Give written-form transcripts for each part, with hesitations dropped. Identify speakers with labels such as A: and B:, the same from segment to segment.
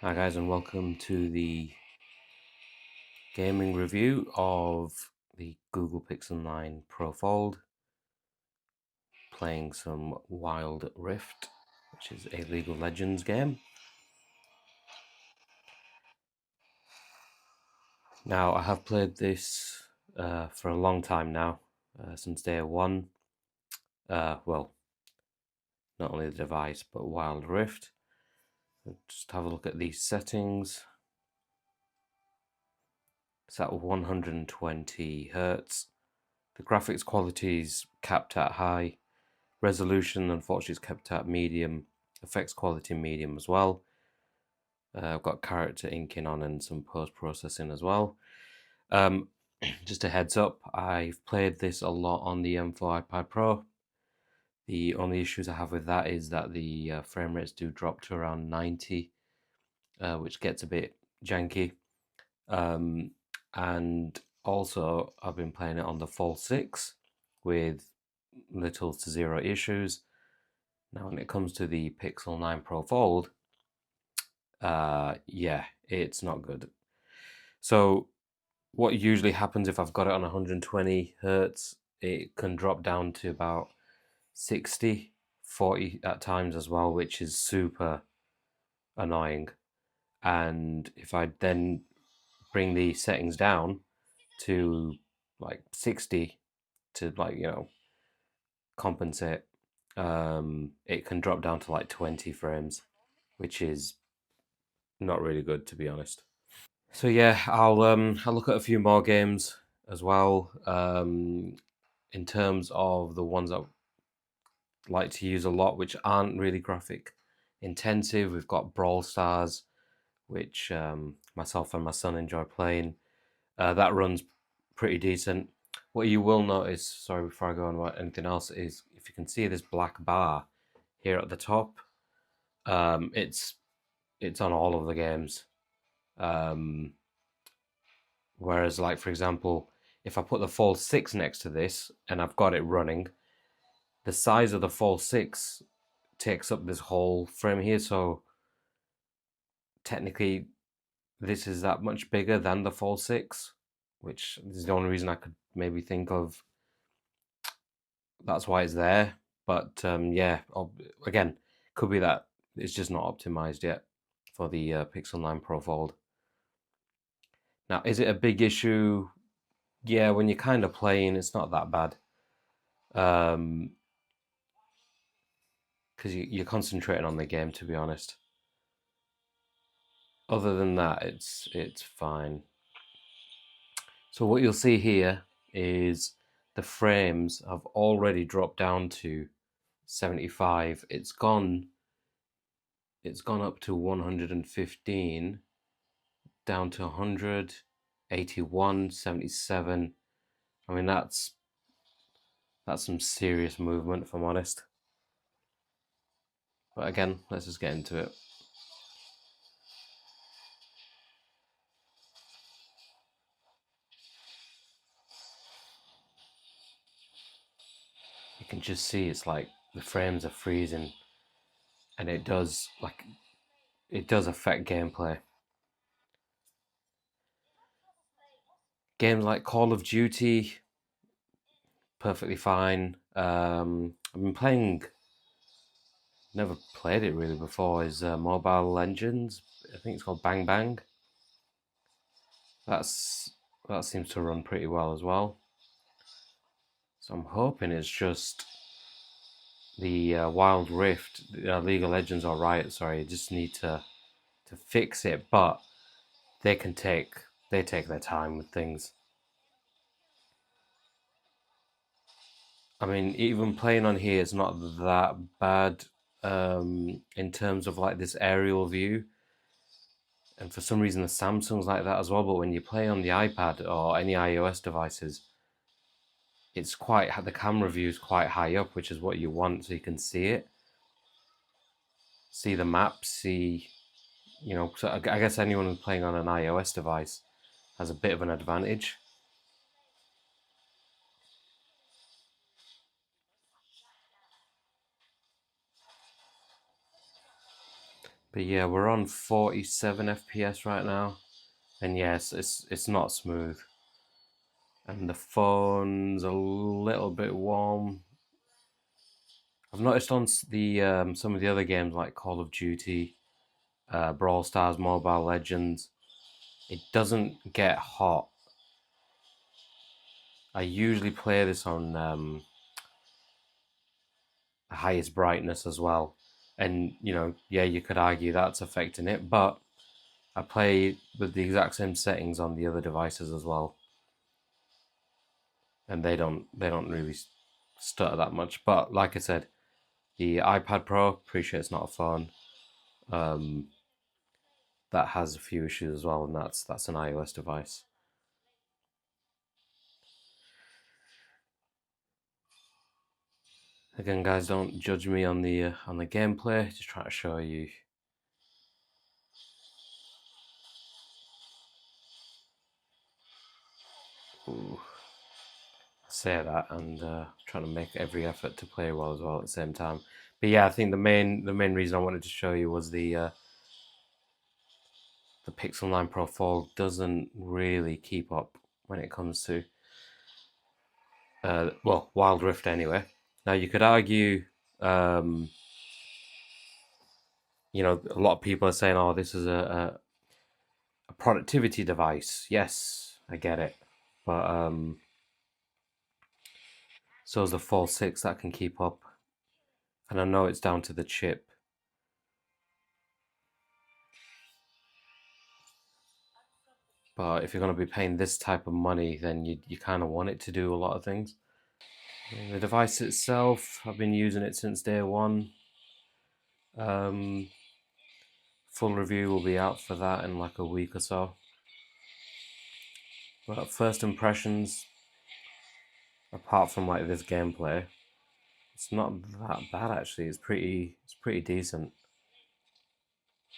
A: Hi guys, and welcome to the gaming review of the Google Pixel 9 Pro Fold, playing some Wild Rift, which is a League of Legends game. Now, I have played this for a long time now, since day one. Well, not only the device, but Wild Rift. Just have a look at these settings. It's at 120 Hertz. The graphics quality is capped at high. Resolution, unfortunately, is kept at medium. Effects quality medium as well. I've got character inking on and some post-processing as well. Just a heads up, I've played this a lot on the M4 iPad Pro. The only issues I have with that is that the frame rates do drop to around 90, which gets a bit janky. And also, I've been playing it on the Fold 6 with little to zero issues. Now, when it comes to the Pixel 9 Pro Fold, yeah, it's not good. So, what usually happens if I've got it on 120 hertz, it can drop down to about 60, 40 at times as well, which is super annoying. And if I then bring the settings down to like 60 to compensate, it can drop down to like 20 frames, which is not really good, to be honest. So yeah, I'll look at a few more games as well. In terms of the ones I like to use a lot, which aren't really graphic intensive, we've got Brawl Stars, which myself and my son enjoy playing. That runs pretty decent. What you will notice, sorry, before I go on about anything else, is if you can see this black bar here at the top, it's on all of the games. Um, Whereas, like for example, if I put the Fold 6 next to this and I've got it running, the size of the Fold 6 takes up this whole frame here. So technically, this is that much bigger than the Fold 6, which is the only reason I could maybe think of. That's why it's there. But yeah, again, could be that it's just not optimized yet for the Pixel 9 Pro Fold. Now, is it a big issue? Yeah, when you're kind of playing, it's not that bad. Um, because you're concentrating on the game, to be honest. Other than that, it's fine. So what you'll see here is the frames have already dropped down to 75. It's gone up to 115, down to 100, 81, 77. I mean that's some serious movement, if I'm honest. But again, let's just get into it. You can just see it's like the frames are freezing, and it does affect gameplay. Games like Call of Duty, perfectly fine. I've been playing, never played it really before, is Mobile Legends. I think it's called Bang Bang. That's that seems to run pretty well as well. So I'm hoping it's just the Wild Rift, League of Legends or Riot. Sorry, just need to fix it, but they take their time with things. I mean, even playing on here is not that bad in terms of like this aerial view. And for some reason, the Samsung's like that as well. But when you play on the iPad or any iOS devices, it's quite the camera view is quite high up, which is what you want, so you can see it, see the map, see So I guess anyone who's playing on an iOS device has a bit of an advantage. But yeah, we're on 47 FPS right now, and yes, it's not smooth, and the phone's a little bit warm. I've noticed on the some of the other games like Call of Duty, Brawl Stars, Mobile Legends, it doesn't get hot. I usually play this on the highest brightness as well, and yeah, you could argue that's affecting it, but I play with the exact same settings on the other devices as well, and they don't really stutter that much. But like I said, the iPad Pro, pretty sure it's not a phone. That has a few issues as well, and that's an iOS device. Again, guys, don't judge me on the gameplay. Just trying to show you. Ooh. Say that and trying to make every effort to play well as well at the same time. But yeah, I think the main reason I wanted to show you was the Pixel 9 Pro Fold doesn't really keep up when it comes to well, Wild Rift anyway. Now you could argue, a lot of people are saying, "Oh, this is a productivity device." Yes, I get it, but so is the Fold 6 that can keep up, and I know it's down to the chip. But if you're going to be paying this type of money, then you kind of want it to do a lot of things. The device itself, I've been using it since day one. Full review will be out for that in like a week or so. But first impressions, apart from like this gameplay, it's not that bad actually. It's pretty decent.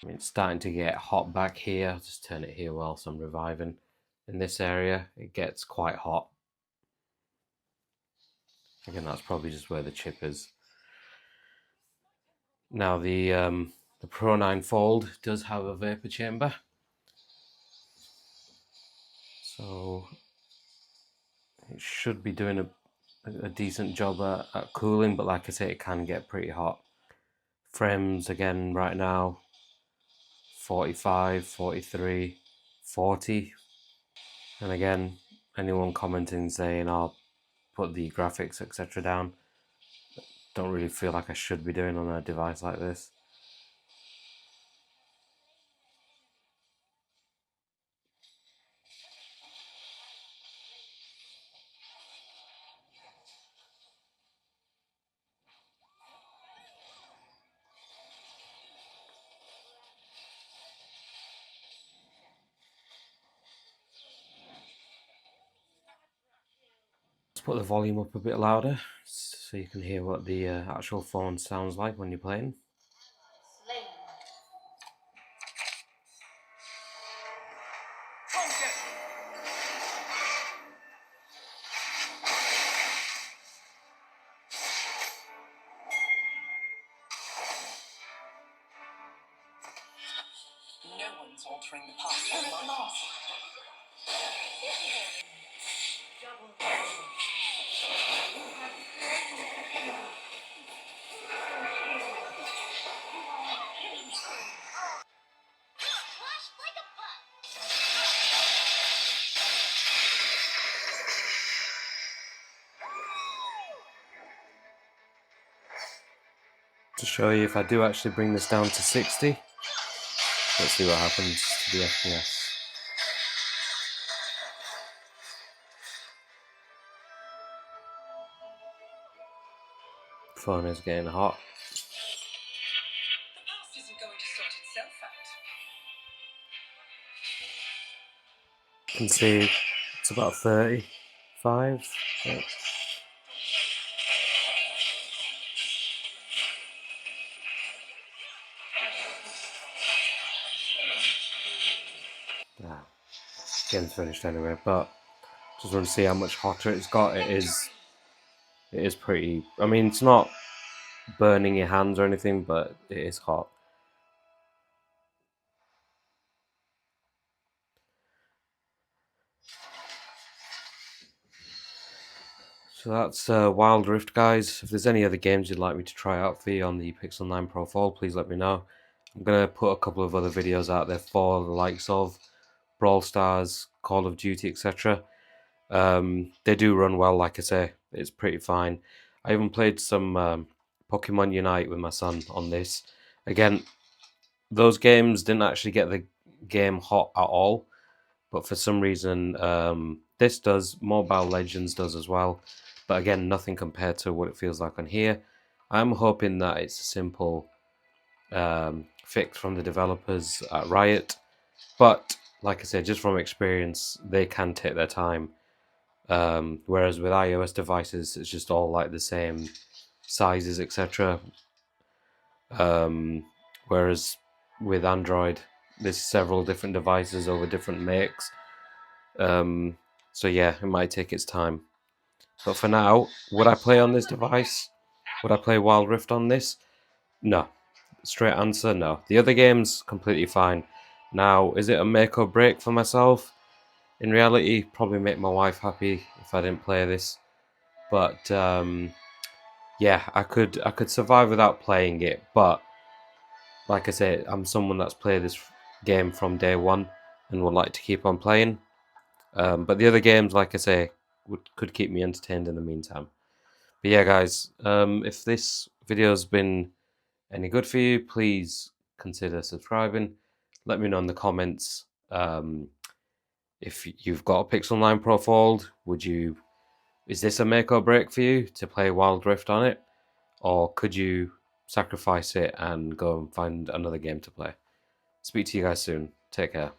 A: I mean, it's starting to get hot back here. I'll just turn it here whilst I'm reviving. In this area, it gets quite hot. Again, that's probably just where the chip is. Now the Pro 9 Fold does have a vapor chamber, so it should be doing a decent job at cooling, but like I say, it can get pretty hot. Frames again right now 45, 43, 40, and again, anyone commenting saying I'll put the graphics etc down, don't really feel like I should be doing on a device like this. Let's put the volume up a bit louder so you can hear what the actual phone sounds like when you're playing.
B: No one's altering the past on my path.
A: To show you if I do actually bring this down to 60, let's see what happens to the FPS. Phone is getting hot.
B: The past isn't going to sort itself out.
A: You can see it's about 35. Yeah. Game's finished anyway, but just want to see how much hotter it's got. It is pretty. I mean, it's not burning your hands or anything, but it is hot. So that's Wild Rift, guys. If there's any other games you'd like me to try out for you on the Pixel 9 Pro Fold, please let me know. I'm going to put a couple of other videos out there for the likes of Brawl Stars, Call of Duty, etc. They do run well, like I say. It's pretty fine. I even played some Pokemon Unite with my son on this. Again, those games didn't actually get the game hot at all, but for some reason this does. Mobile Legends does as well, but again, nothing compared to what it feels like on here. I'm hoping that it's a simple fix from the developers at Riot, but like I said, just from experience, they can take their time. Whereas with iOS devices, it's just all like the same sizes, etc. Whereas with Android, there's several different devices over different makes. So yeah, it might take its time. But for now, would I play on this device? Would I play Wild Rift on this? No. Straight answer, no. The other game's completely fine. Now, is it a make or break for myself? In reality, probably make my wife happy if I didn't play this. But yeah, I could survive without playing it. But like I said, I'm someone that's played this game from day one and would like to keep on playing. But the other games, like I say, could keep me entertained in the meantime. But yeah, guys, if this video has been any good for you, please consider subscribing. Let me know in the comments if you've got a Pixel 9 Pro Fold. Is this a make or break for you to play Wild Rift on it? Or could you sacrifice it and go and find another game to play? Speak to you guys soon. Take care.